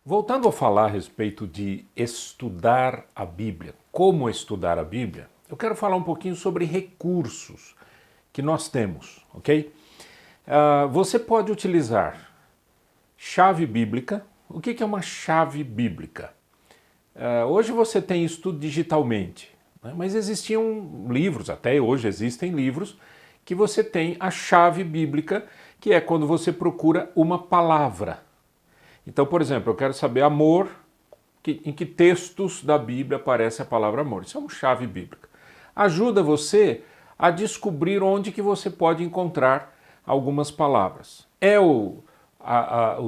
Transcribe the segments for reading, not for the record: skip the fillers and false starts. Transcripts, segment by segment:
Voltando a falar a respeito de estudar a Bíblia, como estudar a Bíblia, eu quero falar um pouquinho sobre recursos que nós temos, ok? Você pode utilizar chave bíblica. O que é uma chave bíblica? Hoje você tem isso tudo digitalmente, né? Mas existiam livros, até hoje existem livros, que você tem a chave bíblica, que é quando você procura uma palavra. Então, por exemplo, eu quero saber amor, em que textos da Bíblia aparece a palavra amor. Isso é uma chave bíblica. Ajuda você a descobrir onde que você pode encontrar algumas palavras. É o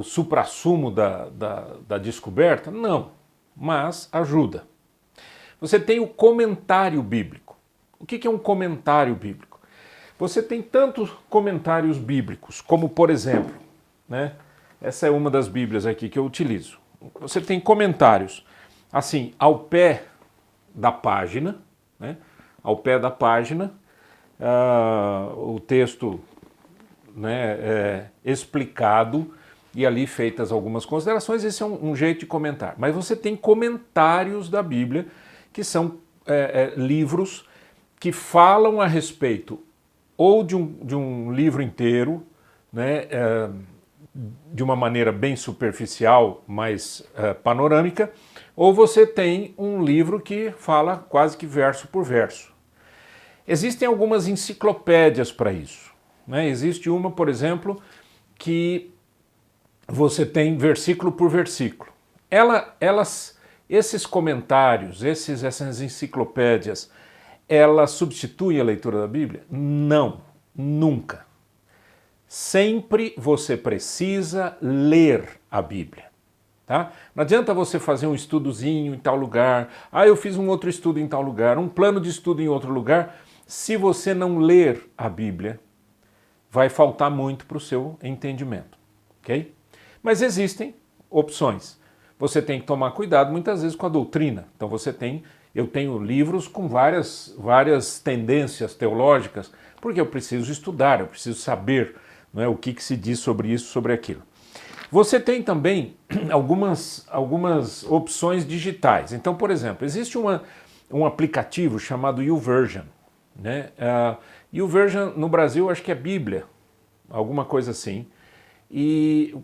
suprassumo da descoberta? Não, mas ajuda. Você tem o comentário bíblico. O que é um comentário bíblico? Você tem tantos comentários bíblicos, como por exemplo, né? Essa é uma das Bíblias aqui que eu utilizo. Você tem comentários, assim, ao pé da página, né? Ao pé da página, o texto, né, explicado e ali feitas algumas considerações. Esse é um jeito de comentar. Mas você tem comentários da Bíblia, que são livros que falam a respeito ou de um livro inteiro, né, de uma maneira bem superficial, mais panorâmica, ou você tem um livro que fala quase que verso por verso. Existem algumas enciclopédias para isso, né? Existe uma, por exemplo, que você tem versículo por versículo. Esses comentários, essas enciclopédias, elas substituem a leitura da Bíblia? Não, nunca. Sempre você precisa ler a Bíblia, tá? Não adianta você fazer um estudozinho em tal lugar, eu fiz um outro estudo em tal lugar, um plano de estudo em outro lugar. Se você não ler a Bíblia, vai faltar muito para o seu entendimento, ok? Mas existem opções. Você tem que tomar cuidado muitas vezes com a doutrina. Então eu tenho livros com várias tendências teológicas, porque eu preciso estudar, eu preciso saber, não é, o que se diz sobre isso, sobre aquilo. Você tem também algumas opções digitais. Então, por exemplo, existe um aplicativo chamado YouVersion, né? YouVersion no Brasil acho que é Bíblia, alguma coisa assim. E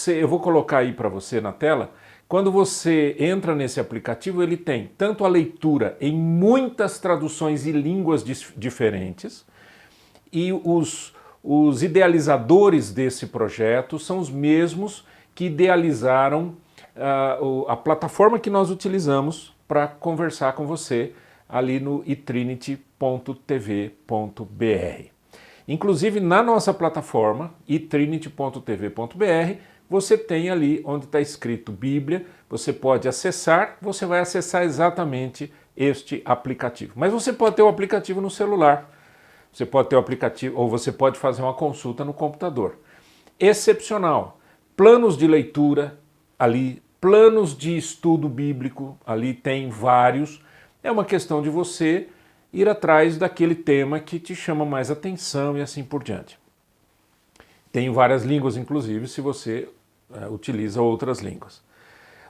eu vou colocar aí para você na tela, quando você entra nesse aplicativo, ele tem tanto a leitura em muitas traduções e línguas diferentes, e os idealizadores desse projeto são os mesmos que idealizaram a plataforma que nós utilizamos para conversar com você ali no itrinity.tv.br. Inclusive na nossa plataforma itrinity.tv.br você tem ali onde está escrito Bíblia, você pode acessar, você vai acessar exatamente este aplicativo. Mas você pode ter o aplicativo no celular. Você pode ter o aplicativo, ou você pode fazer uma consulta no computador. Excepcional. Planos de leitura ali, planos de estudo bíblico, ali tem vários. É uma questão de você ir atrás daquele tema que te chama mais atenção e assim por diante. Tem várias línguas, inclusive, se você utiliza outras línguas.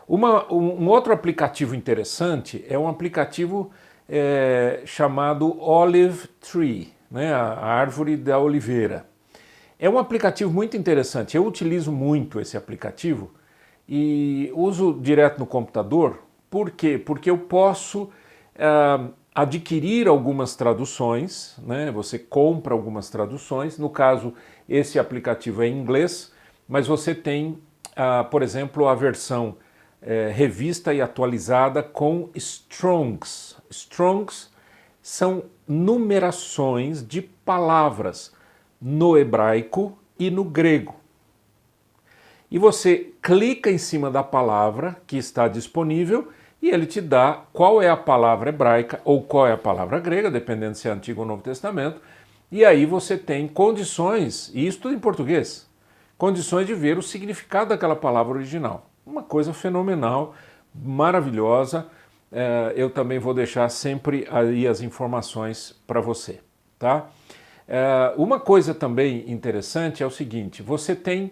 Um outro aplicativo interessante é um aplicativo chamado Olive Tree, né, a árvore da oliveira. É um aplicativo muito interessante. Eu utilizo muito esse aplicativo e uso direto no computador. Por quê? Porque eu posso adquirir algumas traduções, né? Você compra algumas traduções. No caso, esse aplicativo é em inglês, mas você tem, por exemplo, a versão revista e atualizada com Strongs. Strongs são numerações de palavras no hebraico e no grego. E você clica em cima da palavra que está disponível e ele te dá qual é a palavra hebraica ou qual é a palavra grega, dependendo se é Antigo ou Novo Testamento. E aí você tem condições, e isso tudo em português, condições de ver o significado daquela palavra original. Uma coisa fenomenal, maravilhosa. Eu também vou deixar sempre aí as informações para você, tá? Uma coisa também interessante é o seguinte, você tem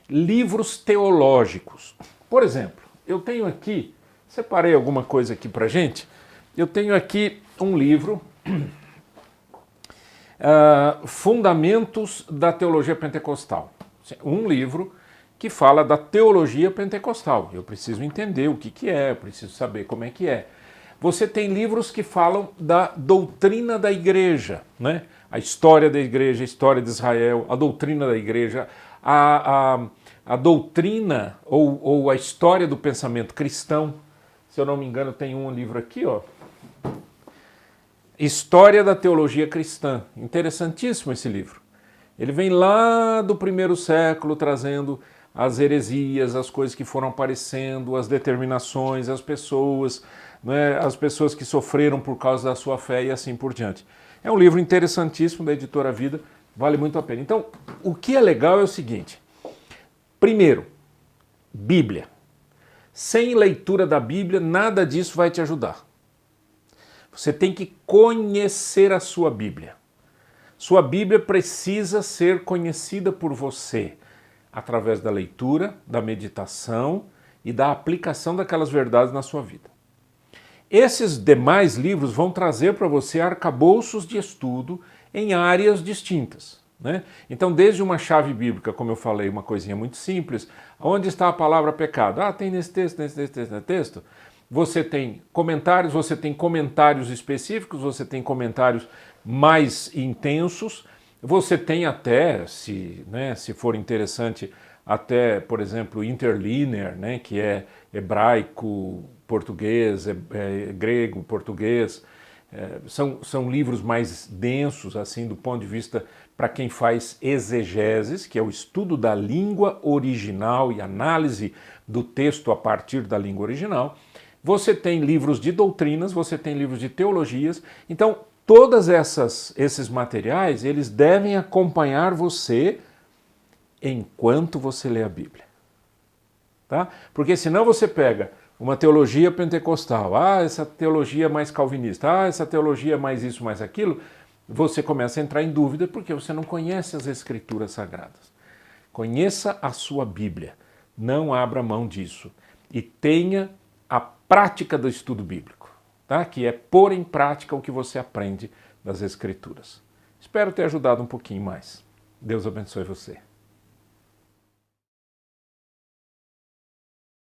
livros teológicos. Por exemplo, eu tenho aqui, separei alguma coisa aqui para gente, eu tenho aqui um livro, Fundamentos da Teologia Pentecostal. Um livro que fala da teologia pentecostal. Eu preciso entender o que é, eu preciso saber como é que é. Você tem livros que falam da doutrina da igreja, né? A história da igreja, a história de Israel, a doutrina da igreja, a doutrina ou a história do pensamento cristão. Se eu não me engano, tem um livro aqui, ó. História da Teologia Cristã. Interessantíssimo esse livro. Ele vem lá do primeiro século trazendo as heresias, as coisas que foram aparecendo, as determinações, as pessoas, né, as pessoas que sofreram por causa da sua fé e assim por diante. É um livro interessantíssimo da Editora Vida, vale muito a pena. Então, o que é legal é o seguinte. Primeiro, Bíblia. Sem leitura da Bíblia, nada disso vai te ajudar. Você tem que conhecer a sua Bíblia. Sua Bíblia precisa ser conhecida por você através da leitura, da meditação e da aplicação daquelas verdades na sua vida. Esses demais livros vão trazer para você arcabouços de estudo em áreas distintas, né? Então, desde uma chave bíblica, como eu falei, uma coisinha muito simples, onde está a palavra pecado? Ah, tem nesse texto, nesse texto. Você tem comentários específicos, você tem comentários mais intensos, você tem até, se for interessante, até, por exemplo, interlinear, né, que é hebraico, português, grego, português. São livros mais densos, assim, do ponto de vista para quem faz exegeses, que é o estudo da língua original e análise do texto a partir da língua original. Você tem livros de doutrinas, você tem livros de teologias. Então, todos esses materiais, eles devem acompanhar você enquanto você lê a Bíblia. Tá? Porque senão você pega uma teologia pentecostal, essa teologia mais calvinista, essa teologia mais isso, mais aquilo, você começa a entrar em dúvida porque você não conhece as Escrituras Sagradas. Conheça a sua Bíblia, não abra mão disso e tenha a prática do estudo bíblico, tá? Que é pôr em prática o que você aprende das Escrituras. Espero ter ajudado um pouquinho mais. Deus abençoe você.